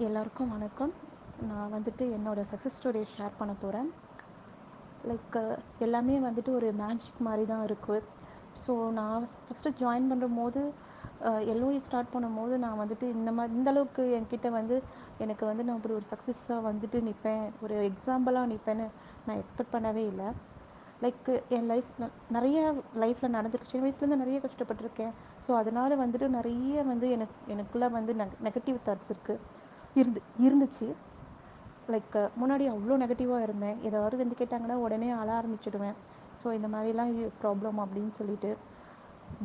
எல்லாருக்கும் வணக்கம். நான் வந்துட்டு என்னோடய சக்ஸஸ் ஸ்டோரியை ஷேர் பண்ண போகிறேன். லைக் எல்லாமே வந்துட்டு ஒரு மேஜிக் மாதிரி தான் இருக்குது. ஸோ நான் ஃபஸ்ட்டு ஜாயின் பண்ணும்போது எல்ஓஇ ஸ்டார்ட் பண்ணும்போது நான் வந்துட்டு இந்தளவுக்கு என்கிட்ட வந்து எனக்கு வந்து நான் இப்படி ஒரு சக்ஸஸாக வந்துட்டு நிற்பேன், ஒரு எக்ஸாம்பிளாக நிற்பேன்னு நான் எக்ஸ்பெக்ட் பண்ணவே இல்லை. லைக் என் நிறைய லைஃப்பில் நடந்துருக்கு. சின்ன வயசுலேருந்து நிறைய கஷ்டப்பட்டிருக்கேன். ஸோ அதனால் வந்துட்டு நிறைய வந்து எனக்குள்ளே வந்து நெகட்டிவ் தாட்ஸ் இருந்துச்சு. லைக் முன்னாடி அவ்வளோ நெகட்டிவாக இருந்தேன். ஏதாவது வந்து கேட்டாங்கன்னா உடனே அழ ஆரம்பிச்சிடுவேன். ஸோ இந்த மாதிரிலாம் ப்ராப்ளம் அப்படின்னு சொல்லிட்டு.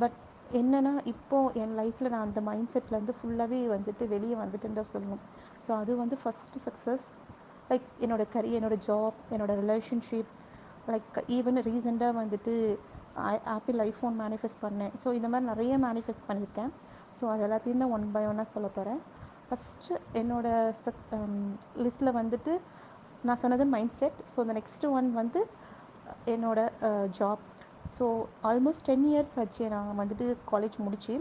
பட் என்னென்னா இப்போது என் லைஃப்பில் நான் அந்த மைண்ட் செட்லேருந்து ஃபுல்லாகவே வந்துட்டு வெளியே வந்துட்டுன்னு தான் சொல்லணும். ஸோ அது வந்து ஃபஸ்ட்டு சக்ஸஸ். லைக் என்னோடய கரியர், என்னோடய ஜாப், என்னோடய ரிலேஷன்ஷிப், லைக் ஈவன் ரீசெண்டாக வந்துட்டு ஆப்பிள் ஐஃபோன் மேனிஃபெஸ்ட் பண்ணேன். ஸோ இந்த மாதிரி நிறைய மேனிஃபெஸ்ட் பண்ணியிருக்கேன். ஸோ அது எல்லாத்தையும் தான் ஒன் பை ஒன்னாக சொல்ல போகிறேன். ஃபஸ்ட்டு என்னோடய லிஸ்ட்டில் வந்துட்டு நான் சொன்னது மைண்ட் செட். ஸோ அந்த நெக்ஸ்ட்டு ஒன் வந்து என்னோடய ஜாப். ஸோ ஆல்மோஸ்ட் 10 இயர்ஸ் ஆச்சு நான் வந்துட்டு காலேஜ் முடிச்சு.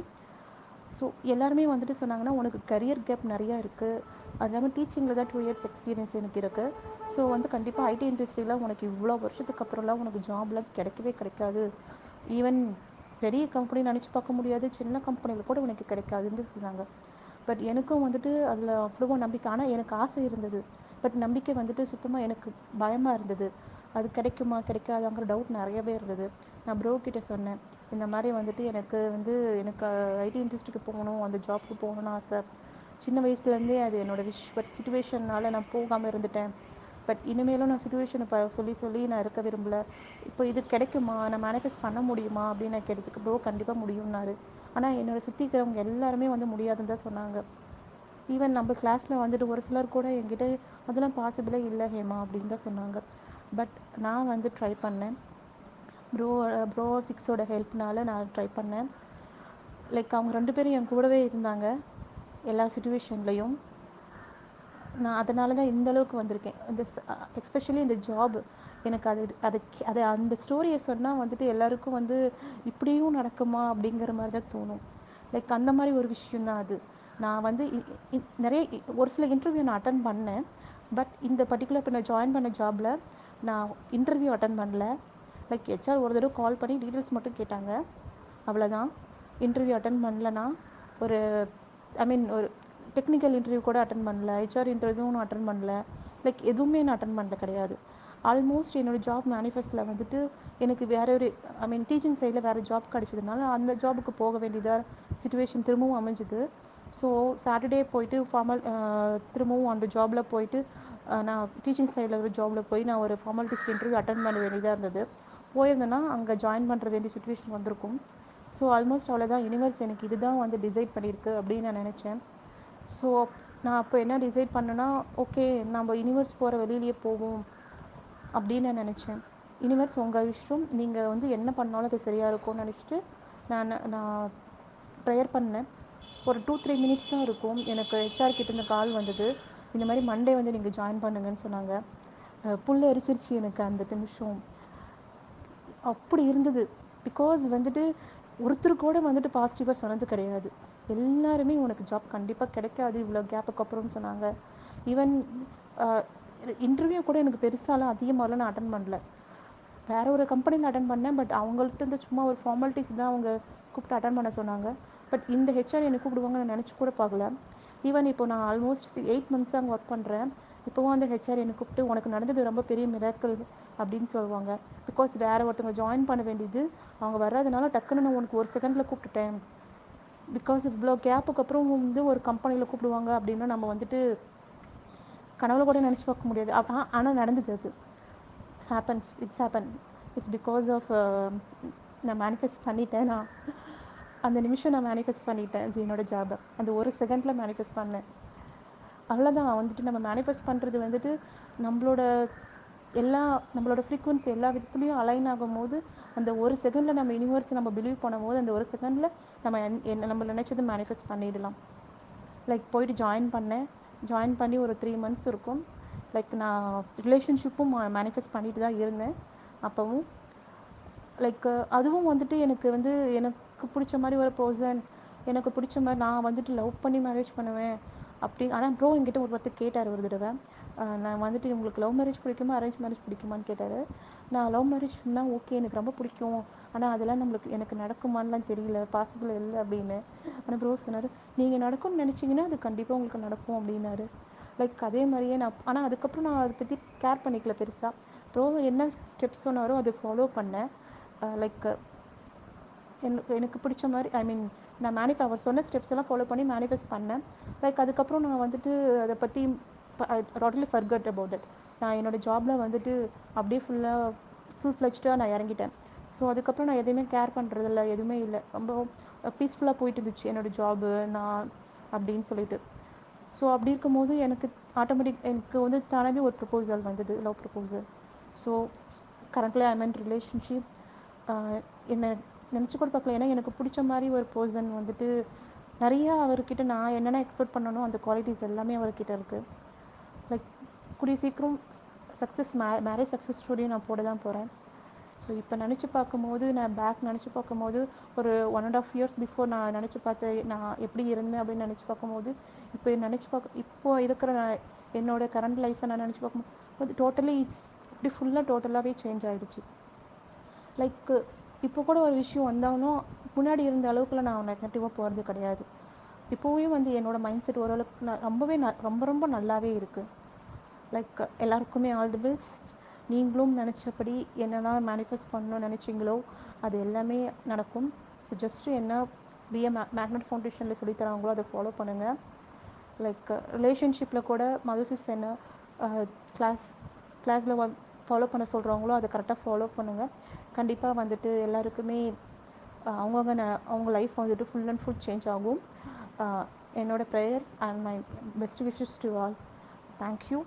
ஸோ எல்லாருமே வந்துட்டு சொன்னாங்கன்னா உனக்கு கரியர் கேப் நிறையா இருக்குது, அது இல்லாமல் டீச்சிங்கில் தான் 2 இயர்ஸ் எக்ஸ்பீரியன்ஸ் எனக்கு இருக்குது. ஸோ வந்து கண்டிப்பாக ஐடி இண்டஸ்ட்ரியில் உனக்கு இவ்வளோ வருஷத்துக்கு அப்புறம்லாம் உனக்கு ஜாப்லாம் கிடைக்கவே கிடைக்காது. ஈவன் பெரிய கம்பெனி நினச்சி பார்க்க முடியாது, சின்ன கம்பெனியில் கூட உனக்கு கிடைக்காதுன்னு சொன்னாங்க. பட் எனக்கும் வந்துட்டு அதில் அவ்வளோ நம்பிக்கை, ஆனால் எனக்கு ஆசை இருந்தது. பட் நம்பிக்கை வந்துட்டு சுத்தமாக எனக்கு பயமாக இருந்தது. அது கிடைக்குமா கிடைக்காதாங்கிற டவுட் நிறையவே இருந்தது. நான் ப்ரோ கிட்டே சொன்னேன், இந்த மாதிரி வந்துட்டு எனக்கு ஐடி இண்டஸ்ட்ரிக்கு போகணும், அந்த ஜாப்க்கு போகணும்னு ஆசை. சின்ன வயசுலேருந்தே அது என்னோடய விஷ். பட் சிச்சுவேஷன்னால் நான் போகாமல் இருந்துட்டேன். பட் இனிமேலும் நான் சுச்சுவேஷனை சொல்லி நான் இருக்க விரும்பலை. இப்போ இது கிடைக்குமா, நான் மேனிஃபெஸ்ட் பண்ண முடியுமா அப்படின்னு நான் கேட்டதுக்கு ப்ரோ கண்டிப்பாக முடியும்னாரு. ஆனால் என்னோடய சுற்றி இருக்கிறவங்க எல்லாருமே வந்து முடியாதுன்னு தான் சொன்னாங்க. ஈவன் நம்ம கிளாஸில் வந்துட்டு ஒரு சிலர் கூட என்கிட்ட அதெல்லாம் பாசிபிளே இல்லை ஹேமா அப்படின்னு தான் சொன்னாங்க. பட் நான் வந்து ட்ரை பண்ணேன். ப்ரோ 6ஓட ஹெல்ப்னால நான் ட்ரை பண்ணேன். லைக் அவங்க 2 பேரும் என் கூடவே இருந்தாங்க எல்லா சுச்சுவேஷன்லேயும். நான் அதனால தான் இந்தளவுக்கு வந்திருக்கேன். எஸ்பெஷலி இந்த ஜாப் எனக்கு அது அந்த ஸ்டோரியை சொன்னால் வந்துட்டு எல்லாருக்கும் வந்து இப்படியும் நடக்குமா அப்படிங்கிற மாதிரி தான் தோணும். லைக் அந்த மாதிரி ஒரு விஷயந்தான் அது. நான் வந்து நிறைய ஒரு சில இன்டர்வியூ நான் அட்டன் பண்ணேன். பட் இந்த பர்டிகுலர் இப்போ நான் ஜாயின் பண்ண ஜாபில் நான் இன்டர்வியூ அட்டன் பண்ணல. லைக் ஹெச்ஆர் ஒரு தடவை கால் பண்ணி டீட்டெயில்ஸ் மட்டும் கேட்டாங்க, அவ்வளோதான். இன்டர்வியூ அட்டன் பண்ணலன்னா ஒரு ஒரு டெக்னிக்கல் இன்டர்வியூ கூட அட்டன் பண்ணல, ஹெச்ஆர் இன்டர்வியூவும் நான் அட்டன் பண்ணல. லைக் எதுவுமே நான் அட்டன் பண்ணல கிடையாது. ஆல்மோஸ்ட் என்னோடய ஜாப் மேனிஃபெஸ்ட்டில் வந்துட்டு எனக்கு வேறு ஒரு டீச்சிங் சைடில் வேறு ஜாப் கிடச்சதுனால அந்த ஜாபுக்கு போக வேண்டியதாக சுச்சுவேஷன் திரும்பவும் அமைஞ்சுது. ஸோ சாட்டர்டே போயிட்டு திரும்பவும் அந்த ஜாபில் போயிட்டு நான் டீச்சிங் சைடில் ஒரு ஜாபில் போய் நான் ஒரு ஃபார்மாலிட்டிஸ்க்கு இன்டர்வியூ அட்டன் பண்ண வேண்டியதாக இருந்தது. போயிருந்தேன்னா அங்கே ஜாயின் பண்ணுற வேண்டிய சுச்சுவேஷன் வந்திருக்கும். ஸோ ஆல்மோஸ்ட் அவ்வளோதான். யூனிவர்ஸ் எனக்கு இதுதான் வந்து டிசைட் பண்ணியிருக்கு அப்படின்னு நான் நினச்சேன். ஸோ நான் அப்போ என்ன டிசைட் பண்ணேன்னா, ஓகே நம்ம யூனிவர்ஸ் போகிற வெளியிலேயே போவோம் அப்படின்னு நான் நினச்சேன். யூனிவர்ஸ் உங்கள் விஷயம், நீங்கள் வந்து என்ன பண்ணாலும் அது சரியாக இருக்கும்னு நினச்சிட்டு நான் ப்ரேயர் பண்ணேன். ஒரு 2-3 மினிட்ஸ் தான் இருக்கும். எனக்கு ஹெச்ஆர் கிட்டேருந்து கால் வந்தது, இந்த மாதிரி மண்டே வந்து நீங்கள் ஜாயின் பண்ணுங்கன்னு சொன்னாங்க. புல் எரிச்சிருச்சு எனக்கு அந்த நிமிஷம். அப்படி இருந்தது. பிகாஸ் வந்துட்டு ஒருத்தர் கூட வந்துட்டு பாசிட்டிவாக சொன்னது கிடையாது. எல்லாருமே உனக்கு ஜாப் கண்டிப்பாக கிடைக்காது இவ்வளோ கேப்புக்கு அப்புறம்னு சொன்னாங்க. ஈவன் இன்டர்வியூ கூட எனக்கு பெருசாலாம் அதிகமாகலாம் நான் அட்டன் பண்ணல. வேறு ஒரு கம்பெனியில் அட்டன் பண்ணேன். பட் அவங்கள்ட்ட இருந்து சும்மா ஒரு ஃபார்மாலிட்டிஸ் தான் அவங்க கூப்பிட்டு அட்டன் பண்ண சொன்னாங்க. பட் இந்த ஹெச்ஆர் என்னை கூப்பிடுவாங்க நான் நினச்சி கூட பார்க்கல. ஈவன் இப்போ நான் ஆல்மோஸ்ட் 8 மந்த்ஸ் அங்கே ஒர்க் பண்ணுறேன். இப்போவும் அந்த ஹெச்ஆர் என்னை கூப்பிட்டு உனக்கு நடந்தது ரொம்ப பெரிய மிராக்கிள் அப்படின்னு சொல்லுவாங்க. பிகாஸ் வேறு ஒருத்தவங்க ஜாயின் பண்ண வேண்டியது அவங்க வர்றதுனால டக்குன்னு நான் உனக்கு ஒரு செகண்டில் கூப்பிட்டுட்டேன். பிகாஸ் இவ்வளோ கேப்புக்கு அப்புறம் வந்து ஒரு கம்பெனியில் கூப்பிடுவாங்க அப்படின்னா நம்ம வந்துட்டு கனவுல கூட நினச்சி பார்க்க முடியாது. ஆனால் நடந்தது. அது it's happen. It's because of நான் மேனிஃபெஸ்ட் பண்ணிட்டேன். நான் அந்த நிமிஷம் நான் மேனிஃபெஸ்ட் பண்ணிட்டேன் என்னோடய ஜாபை. அந்த ஒரு செகண்டில் மேனிஃபெஸ்ட் பண்ணேன். அவ்வளோதான். வந்துட்டு நம்ம மேனிஃபெஸ்ட் பண்ணுறது வந்துட்டு நம்மளோட ஃப்ரீக்வன்சி எல்லா விதத்துலேயும் அலைன் ஆகும்போது அந்த ஒரு செகண்டில் நம்ம யூனிவர்ஸை நம்ம பிலீவ் பண்ணும்போது அந்த ஒரு செகண்டில் நம்ம நினச்சது மேனிஃபெஸ்ட் பண்ணிடலாம். லைக் போயிட்டு ஜாயின் பண்ணி ஒரு 3 மந்த்ஸ் இருக்கும். லைக் நான் ரிலேஷன்ஷிப்பும் மேனிஃபெஸ்ட் பண்ணிட்டு தான் இருந்தேன் அப்போவும். லைக் அதுவும் வந்துட்டு எனக்கு பிடிச்ச மாதிரி ஒரு பர்சன், எனக்கு பிடிச்ச மாதிரி நான் வந்துட்டு லவ் பண்ணி மேரேஜ் பண்ணுவேன் அப்படி. ஆனால் ப்ரோ என்கிட்ட ஒரு வார்த்தை கேட்டார் ஒரு தடவை, நான் வந்துட்டு உங்களுக்கு லவ் மேரேஜ் பிடிக்குமா அரேஞ்ச் மேரேஜ் பிடிக்குமான்னு கேட்டார். நான் லவ் மேரேஜ் தான் ஓகே, எனக்கு ரொம்ப பிடிக்கும், ஆனால் அதெல்லாம் எனக்கு நடக்குமான்லாம் தெரியல, பாசிபிள் இல்லை அப்படின்னு. ஆனால் ப்ரோ சொன்னார், நீங்கள் நடக்கும்னு நினச்சிங்கன்னா அது கண்டிப்பாக உங்களுக்கு நடக்கும் அப்படின்னாரு. லைக் அதே மாதிரியே நான், ஆனால் அதுக்கப்புறம் நான் அதை பற்றி கேர் பண்ணிக்கல பெருசாக. ப்ரோ என்ன ஸ்டெப்ஸ் சொன்னாரோ அதை ஃபாலோ பண்ணேன். லைக் எனக்கு பிடிச்ச மாதிரி, ஐ மீன் நான் அவர் சொன்ன ஸ்டெப்ஸ் எல்லாம் ஃபாலோ பண்ணி மேனிஃபெஸ்ட் பண்ணேன். லைக் அதுக்கப்புறம் நான் வந்துட்டு அதை பற்றி டோட்டலி ஃபர்கட் அபவுட் இட். நான் என்னோடய ஜாபில் வந்துட்டு அப்படியே ஃபுல் ஃப்ளெஜ்டாக நான் இறங்கிட்டேன். ஸோ அதுக்கப்புறம் நான் எதுவுமே கேர் பண்ணுறதில்ல, எதுவுமே இல்லை, ரொம்ப பீஸ்ஃபுல்லாக போயிட்டு இருந்துச்சு என்னோடய ஜாபு நான் அப்படின்னு சொல்லிட்டு. ஸோ அப்படி இருக்கும்போது எனக்கு எனக்கு வந்து தானாகவே ஒரு ப்ரப்போசல் வந்தது, லவ் ப்ரப்போசல். ஸோ கரண்ட்லி ஐ மீன் ரிலேஷன்ஷிப். என்ன நினச்சி கூட பார்க்கல, ஏன்னா எனக்கு பிடிச்ச மாதிரி ஒரு பர்சன் வந்துட்டு நிறையா அவர்கிட்ட நான் என்னென்ன எக்ஸ்பெக்ட் பண்ணணும் அந்த குவாலிட்டிஸ் எல்லாமே அவர்கிட்ட இருக்குது. லைக் கூடிய சீக்கிரம் மேரேஜ் சக்ஸஸ் ஸ்டோரியும் நான் போட தான் போகிறேன். ஸோ இப்போ நினச்சி பார்க்கும்போது, நான் பேக் நினச்சி பார்க்கும்போது, ஒரு 1.5 years பிஃபோர் நான் நினச்சி பார்த்தேன் நான் எப்படி இருந்தேன் அப்படின்னு நினச்சி பார்க்கும்போது, இப்போ இருக்கிற என்னோட கரண்ட் லைஃப்பை நான் நினச்சி பார்க்கும்போது டோட்டலி இப்படி டோட்டலாகவே சேஞ்ச் ஆகிடுச்சு. லைக் இப்போ கூட ஒரு விஷயம் வந்தாலும் முன்னாடி இருந்த அளவுக்குலாம் நான் நெகட்டிவாக போகிறது கிடையாது. இப்போவே வந்து என்னோடய மைண்ட் செட் ஓரளவுக்கு ரொம்ப ரொம்ப நல்லாவே இருக்குது. லைக் எல்லாருக்குமே ஆல் தி பெஸ்ட். நீங்களும் நினச்சபடி என்னென்னா மேனிஃபெஸ்ட் பண்ணணும்னு நினச்சிங்களோ அது எல்லாமே நடக்கும். ஸோ ஜஸ்ட்டு என்ன பிஏ மேக்னெட் ஃபவுண்டேஷனில் சொல்லித்தராங்களோ அதை ஃபாலோ பண்ணுங்கள். லைக் ரிலேஷன்ஷிப்பில் கூட மதுசிஸ் என்ன கிளாஸில் ஃபாலோ பண்ண சொல்கிறாங்களோ அதை கரெக்டாக ஃபாலோ பண்ணுங்கள். கண்டிப்பாக வந்துட்டு எல்லாருக்குமே அவங்க லைஃப் வந்துட்டு ஃபுல் அண்ட் ஃபுல் சேஞ்ச் ஆகும். என்னோடய prayers and my best wishes to all. Thank you.